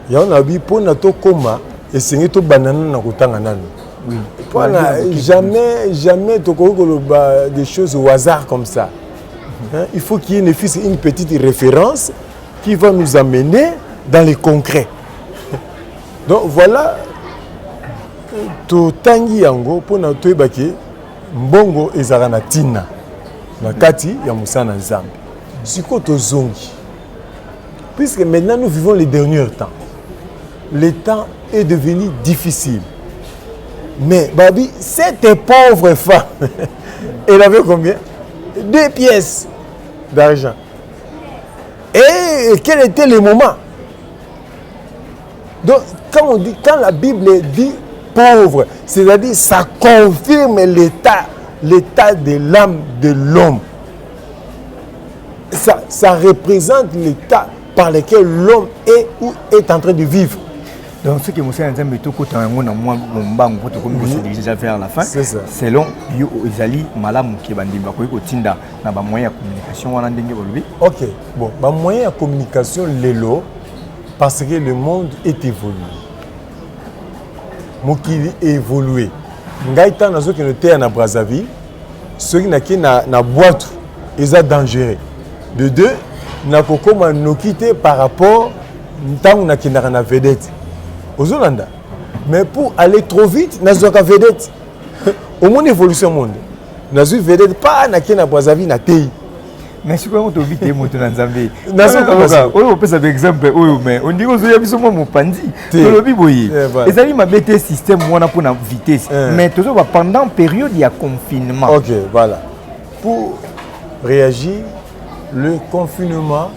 Ya on a bi pona to koma et c'est to banana na kotanga nanu. Oui. Voilà, jamais des choses au hasard comme ça. Hein? Il faut qu'il y ait une petite référence qui va nous amener dans les concrets. Donc voilà, to tangi yango pour na toibaki mbongo ezarana tina na kati ya musana Nzambe. Siko to zongi. Puisque maintenant nous vivons les derniers temps. Le temps est devenu difficile. Mais Babi, cette pauvre femme, elle avait combien? 2 pièces d'argent. Et quel était le moment? Donc, quand la Bible dit pauvre, c'est-à-dire ça confirme l'état de l'âme de l'homme. Ça représente l'état par lequel l'homme est ou est en train de vivre. Donc ce que Moussa Nzambe toko tango na moi mbang poto comme se dirige vers la fin. Selon yo ezali malamu ke bandimba ko tinda na ba moyen de communication wana ndenge bolobi. OK. Bon, ba moyen de communication lelo parce que le monde est évolué. Mokili évolué. Ngai ta nazo ke noté na Brazzaville, ceux qui na ki na boîte eza dangereux. De deux, na kokoma no quitter par rapport ntango na kinaka na vedette. Aux Hollandais. Mais pour aller trop vite, nous avons une vedette. Au monde évolution monde. Nous avons une vedette pas na Brazzaville na pays. Mais si on to vite moto na Nzambe. Nazo comme ça. On peut ça exemple mais on dit que biso mo pandi. Tolobi boyi. Ezali ma bête système wana pour na vitesse. Mais toujours pendant période il y a confinement. OK, voilà. Pour réagir, le confinement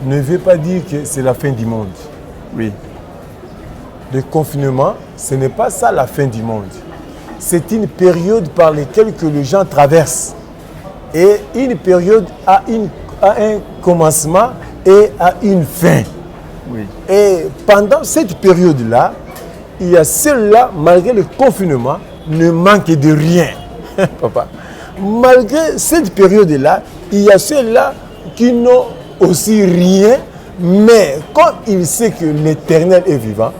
ne veut pas dire que c'est la fin du monde. Oui. Le confinement, ce n'est pas ça la fin du monde. C'est une période par laquelle que les gens traversent. Et une période a un commencement et a une fin. Oui. Et pendant cette période-là, il y a ceux-là, malgré le confinement, ne manquent de rien. Papa, malgré cette période-là, il y a ceux-là qui n'ont aussi rien, mais quand il sait que l'Éternel est vivant,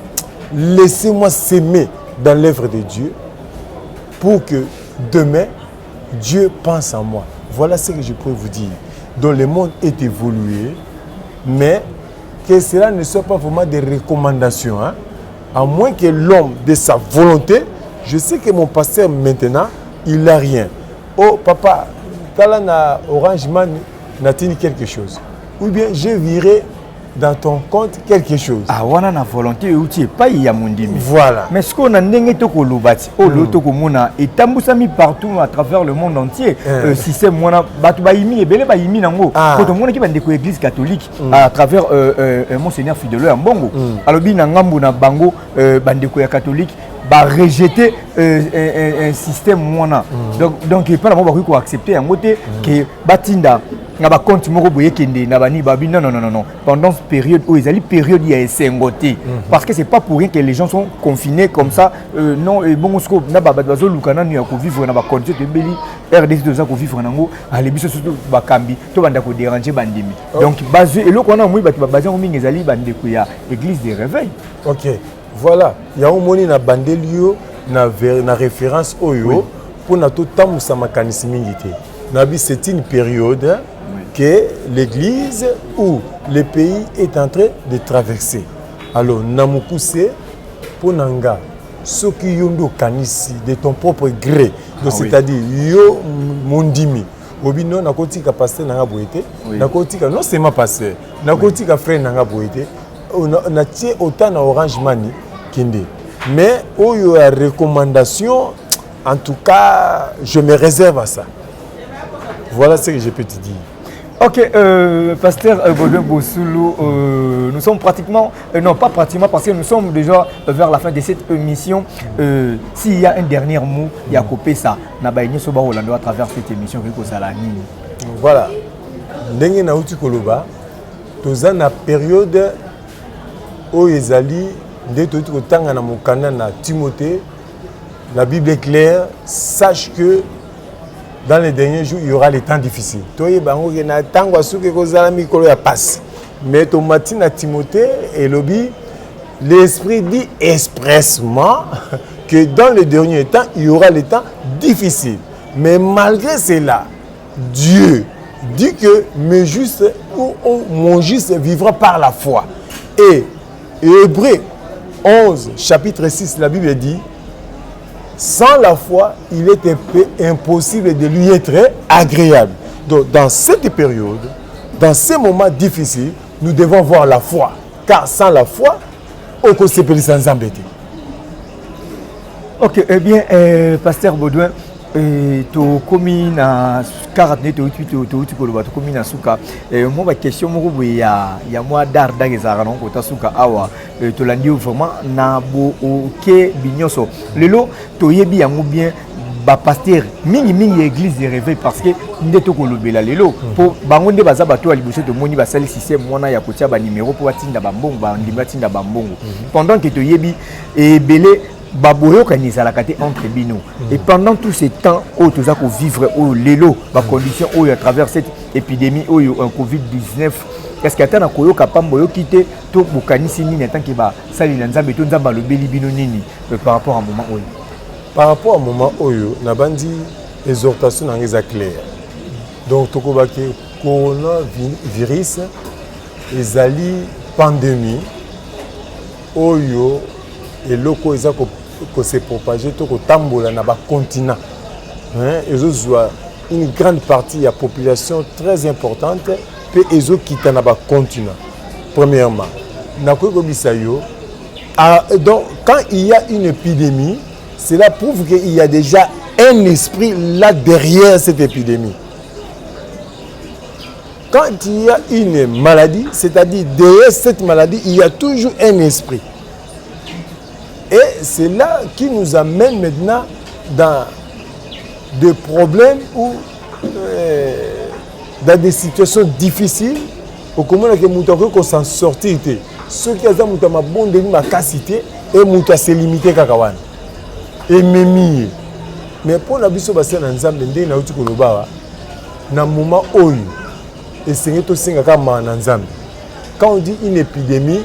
laissez-moi s'aimer dans l'œuvre de Dieu pour que demain, Dieu pense en moi. Voilà ce que je peux vous dire. Donc le monde est évolué, mais que cela ne soit pas vraiment des recommandations, hein? À moins que l'homme, de sa volonté, je sais que mon pasteur maintenant, il n'a rien. Oh papa, quand na Orange Man, n'a-t-il quelque chose? Ou bien je virai dans ton compte quelque chose. Ah, on a la volonté, outil, pas y a mon dimi. Voilà. Mais ce qu'on a n'engagé toko lobati, toko mona, et tambusami partout à travers le monde entier. Si c'est moi, batu baimi et belé baimi nango. Quand on a qui va découvrir l'église catholique à travers Monseigneur Fidèle en Bongo. Alors bien nangambo na bango, bandeko ya catholique. Bah rejeter un système mona donc il pas vraiment beaucoup accepter en côté que batinda na ba compte moko boye kende na bani babi non pendant cette période où ils allaient période il y a sengoté parce que c'est pas pour rien que les gens sont confinés comme ça non et bon scope na ba bazo lukana ni ko vivre na ba condition de beli RDC de ça ko vivre nango ale biso surtout ba kambi to banda ko déranger bandimi donc basé et loko na moi ba basé ngo mingi ezali bande ko ya église de réveil. OK. Voilà, il y a un moni na bandelio na référence oyo pour na tout temps sa mécanisme ngité. Nabi c'est une période que l'église ou le pays est en train de traverser. Alors namukuse pour nanga ce qui yondo kanisi de ton propre gré. Donc c'est-à-dire yo mondimi. Obino na kotika pasteur nanga boité, na kotika non seulement pasteur, na kotika frère nanga boité. On a tiré autant à Orange Money Kinde. Mais où il y a recommandation, en tout cas, je me réserve à ça. Voilà ce que je peux te dire. Ok, pasteur Baudouin Bossoulou, nous sommes pratiquement, non pas pratiquement parce que nous sommes déjà vers la fin de cette émission. S'il y a un dernier mot, il y a coupé ça. Nabaïni Soba Rolando à travers cette émission. Voilà. Dengue na uti koloba, toza na période où ezali nde toyiti kotanga na mokanda na Timothée, la Bible est claire, sache que dans les derniers jours, il y aura les temps difficiles. Toyeba ngo ke na tango asuke kozala mikolo ya passe. Mais to matin à Timothée et lobby, l'esprit dit expressement que dans les derniers temps, il y aura les temps difficiles. Mais malgré cela, Dieu dit que mes justes ou mon juste vivra par la foi. Et Hébreux 11, chapitre 6, la Bible dit, sans la foi, il est un peu impossible de lui être agréable. Donc, dans cette période, dans ces moments difficiles, nous devons voir la foi. Car sans la foi, on peut se perdre sans embêter. Ok, eh bien, pasteur Baudouin, to komi na 48 to komi na suka moi ba question moko ya moi dar dagezara non kota suka awa to landi vraiment na bo ke binyoso lelo to yebi yango bien ba pasteur mingi église de réveil parce que ndeto ko lobela lelo po bango nde baza bato ali boso to moni ba sali système mona ya kotia ba numéro po batinda ba mbongo ba ndima tinda ba mbongo pendant que to yebi et belé baboyo kanisa la kate entre bino et pendant tout ce temps où tu as vivre au lelo ba condition où à travers cette épidémie où un Covid-19 est-ce que atana koyo kapambo yo kité to bokanisi nini tant que ba sali na nzambe to nzamba lo beli bino nini par rapport à moment oyo par rapport à moment oyo na bandi exhortation na ngeza claire donc toko ba ke coronavirus ezali pandémie oyo et loko eza ko se propager to ko tambola na ba continent ils ont une grande partie de la population très importante peut ezo kita na ba continent premièrement na ko bisayo donc quand il y a une épidémie cela prouve qu'il y a déjà un esprit là derrière cette épidémie. Quand il y a une maladie, c'est-à-dire derrière cette maladie, il y a toujours un esprit. Et c'est là qui nous amène maintenant dans des problèmes ou dans des situations difficiles. Au comment que nous s'en sortir. Ceux qui ont bon de ma capacité, et muta se limiter kakawan et memi mais pour la biso ba na nzambe ndé na uti koloba na moment oyo et c'est to singa kama na nzambe quand on dit une épidémie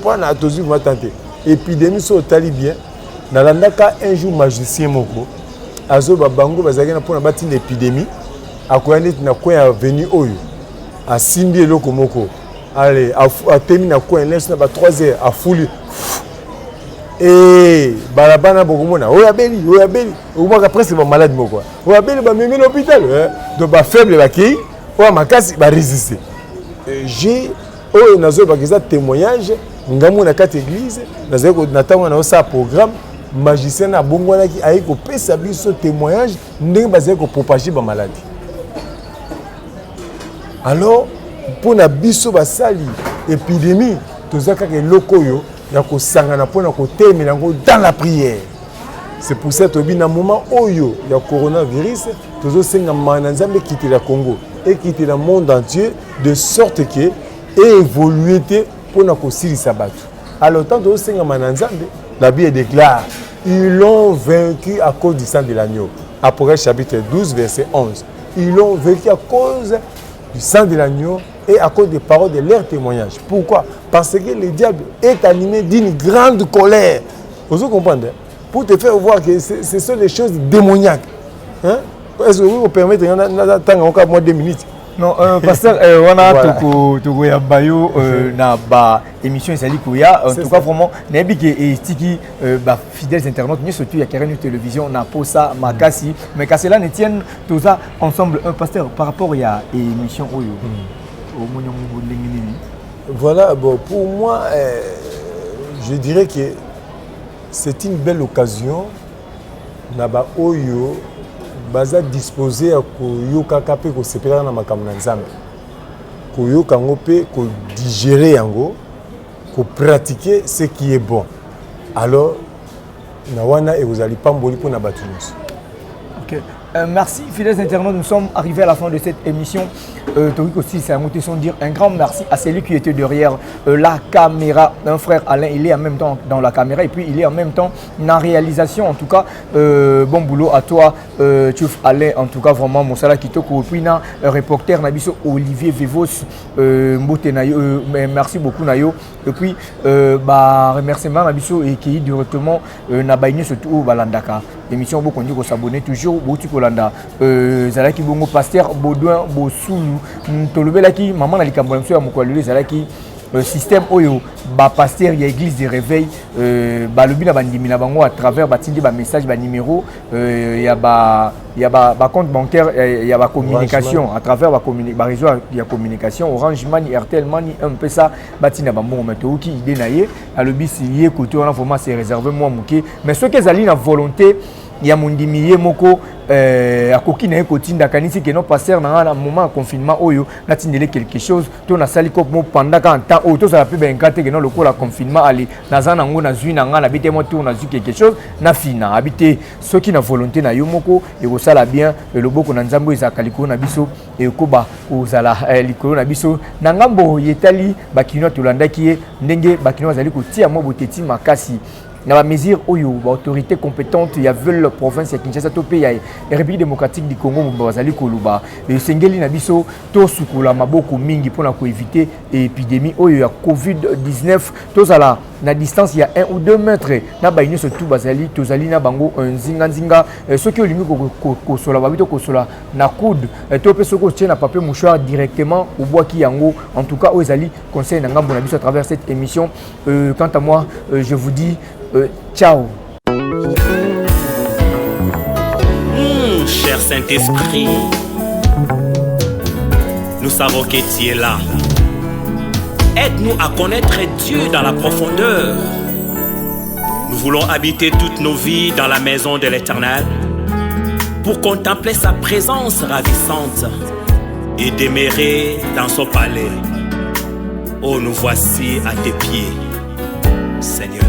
pour na tozu va tenter épidémie so tali bien na landaka un jour magicien moko azo ba bango bazaki na pona bati une épidémie akoyani na koya venu oyo asimbi eloko moko allez a terminé na koya laisse na ba 3 heures a fouli et balabana bokomona oyabeli okomaka presque ba malade moko oyabeli ba memi l'hôpital donc ba faible ba ki oya makasi ba résister j'ai oyo nazo ba kiza témoignage ngamu na kati église nazo ko natango na sa programme magicien na bongwana ki ayi ko pesa biso témoignage ndenge bazé ko propager ba maladie. Alors pour na biso basali épidémie tozaka ke lokoyo ya ko sangana pona ko temela ngo dans la prière. C'est pour ça que na moment oyo ya coronavirus tozo senga mana nzambe quitter la Congo et quitter le monde entier de sorte que évoluer pour na ko silisa batu. Alors tant tozo senga mana nzambe la Bible déclare ils l'ont vaincu à cause du sang de l'agneau. Apocalypse chapitre 12 verset 11. Ils l'ont vaincu à cause du sang de l'agneau et à cause des paroles de leur témoignage. Pourquoi? Parce que le diable est animé d'une grande colère. Vous comprenez? Pour te faire voir que ce sont des choses démoniaques. Hein? Est-ce que vous vous permettez d'attendre encore moins 2 minutes? Non, pasteur, on a tout ya bayo na ba émission ezali koya en tout cas vraiment nabi ke estiki ba fidèles internautes ni surtout ya Keren télévision na posa makasi mais que cela ne tienne tout ça ensemble un pasteur par rapport ya émission oyo au monyo ngini. Voilà, bon pour moi je dirais que c'est une belle occasion na ba oyo baza disposé à koyoka kape ko sepela na makambo na nzambe koyoka ngo pe ko digérer yango ko pratiquer ce qui est bon alors na wana et vous allez pas mboli pour na batu nyonso. OK. Merci fidèles internautes, nous sommes arrivés à la fin de cette émission. Toric aussi, c'est un sans dire un grand merci à celui qui était derrière la caméra. Un frère Alain, il est en même temps dans la caméra et puis il est en même temps en réalisation. En tout cas, bon boulot à toi, Tchouf Alain. En tout cas, vraiment, mon salat qui te puis un reporter Nabiso Olivier Vevos, merci beaucoup Nayo. Et puis, remerciement Nabiso et qui directement Nabaïne surtout Balandaka. L'émission beaucoup dit qu'on s'abonner toujours beaucoup Kolanda. Zalaki bongo pasteur Baudouin Bosulu. Tolobelaki maman na likambo na mso ya mokwalule zalaki système oyo ba pasteur ya église de réveil ba lobi na bandimi na bango à travers batindi ba message ba numéro ya ba compte bancaire ya ba communication à travers ba réseau ya communication Orange Money Airtel Money un peu ça batina ba mbongo meto ki idée na ye alobi si ye côté on a vraiment c'est réservé moi moké mais ceux qui zali na volonté ya mundimi ye moko akoki na ekotinda kanisi que non passer na moment confinement oyo natindele quelque chose to na sali ko mo pendant quand temps oyo to ça peut ben kate que non le la confinement ali na zana ngo na zui na nga na bité mo to na zui quelque chose na fina habité ceux qui na volonté na yo moko et ko sala bien le boko na nzambo ezakaliko na biso et ko ba ozala likolo na biso na ngambo yetali bakino to landaki ndenge bakino zali ko tia mo boteti makasi. Dans la mesure où il y a une autorité compétente, il y a la province de Kinshasa, il y a la République démocratique du Congo, le Sengeli Nabiso, tout ce que la maboko mingi pour éviter l'épidémie, il y a Covid-19, tout ça na distance il y a 1 ou 2 mètres, na ba ino surtout bazali, tozali na bango un zinga, ceux qui ont limi ko sola babito ko sola na coude, to pe soko tient na papier mouchoir directement au bois qui yango, en tout cas ozali conseil na ngambo na biso à travers cette émission. Quant à moi, je vous dis ciao. Cher Saint-Esprit, nous savons que tu es là. Aide-nous à connaître Dieu dans la profondeur. Nous voulons habiter toutes nos vies dans la maison de l'Éternel pour contempler sa présence ravissante et demeurer dans son palais. Oh, nous voici à tes pieds, Seigneur.